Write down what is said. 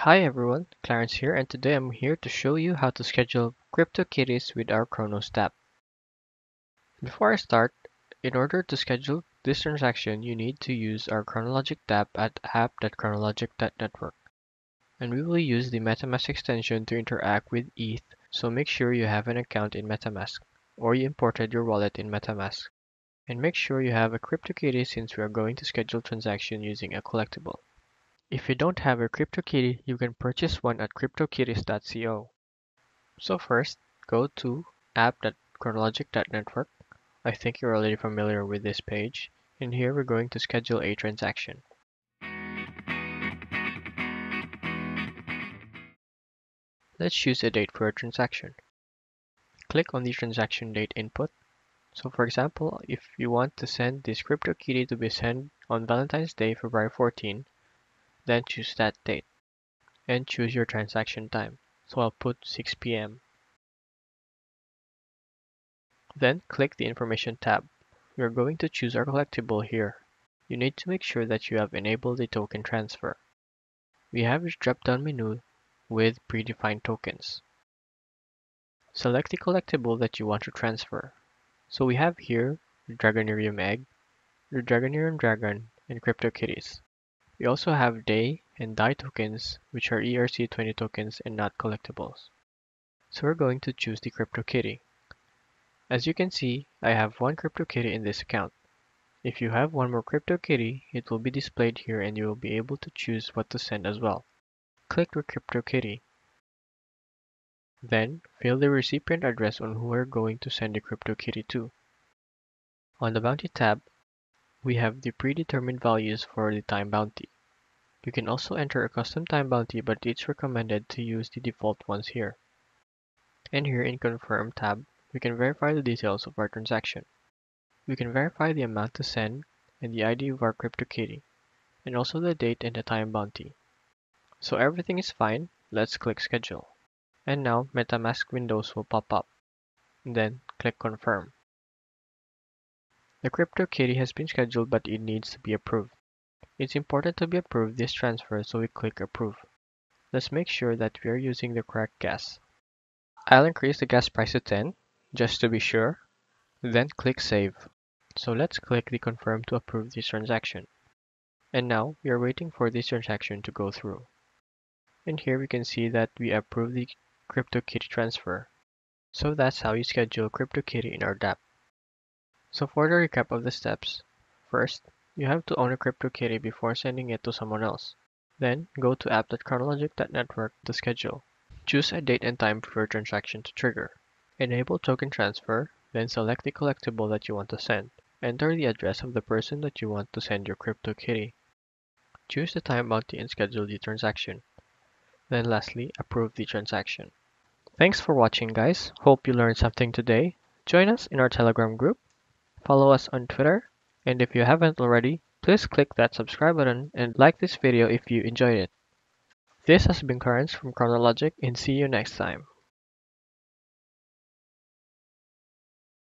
Hi everyone, Clarence here, and today I'm here to show you how to schedule CryptoKitties with our Chronos tab. Before I start, in order to schedule this transaction, you need to use our Chronologic tab at app.chronologic.network. And we will use the MetaMask extension to interact with ETH, so make sure you have an account in MetaMask, or you imported your wallet in MetaMask. And make sure you have a CryptoKitty since we are going to schedule transaction using a collectible. If you don't have a CryptoKitty, you can purchase one at CryptoKitties.co. So first, go to app.chronologic.network. I think you're already familiar with this page. And here we're going to schedule a transaction. Let's choose a date for a transaction. Click on the transaction date input. So for example, if you want to send this CryptoKitty to be sent on Valentine's Day, February 14, then choose that date. And choose your transaction time. So I'll put 6 p.m. Then click the Information tab. We are going to choose our collectible here. You need to make sure that you have enabled the token transfer. We have a drop-down menu with predefined tokens. Select the collectible that you want to transfer. So we have here the Dragonarium Egg, the Dragonarium Dragon, and CryptoKitties. We also have Day and Die tokens, which are ERC20 tokens and not collectibles. So we're going to choose the CryptoKitty. As you can see, I have one CryptoKitty in this account. If you have one more CryptoKitty, it will be displayed here and you will be able to choose what to send as well. Click your CryptoKitty. Then, fill the recipient address on who we're going to send the CryptoKitty to. On the Bounty tab, we have the predetermined values for the time bounty. You can also enter a custom time bounty, but it's recommended to use the default ones here. And here in Confirm tab, we can verify the details of our transaction. We can verify the amount to send and the ID of our CryptoKitty, and also the date and the time bounty. So everything is fine, let's click Schedule. And now MetaMask windows will pop up. Then click Confirm. The CryptoKitty has been scheduled but it needs to be approved. It's important to be approved this transfer, so we click Approve. Let's make sure that we are using the correct gas. I'll increase the gas price to 10, just to be sure. Then click Save. So let's click the Confirm to approve this transaction. And now we are waiting for this transaction to go through. And here we can see that we approved the CryptoKitty transfer. So that's how you schedule CryptoKitty in our dApp. So for the recap of the steps, first, you have to own a CryptoKitty before sending it to someone else. Then, go to app.chronologic.network to schedule. Choose a date and time for your transaction to trigger. Enable token transfer, then select the collectible that you want to send. Enter the address of the person that you want to send your CryptoKitty. Choose the time bounty and schedule the transaction. Then lastly, approve the transaction. Thanks for watching, guys. Hope you learned something today. Join us in our Telegram group. Follow us on Twitter. And if you haven't already, please click that subscribe button and like this video if you enjoyed it. This has been Clarence from Chronologic, and see you next time.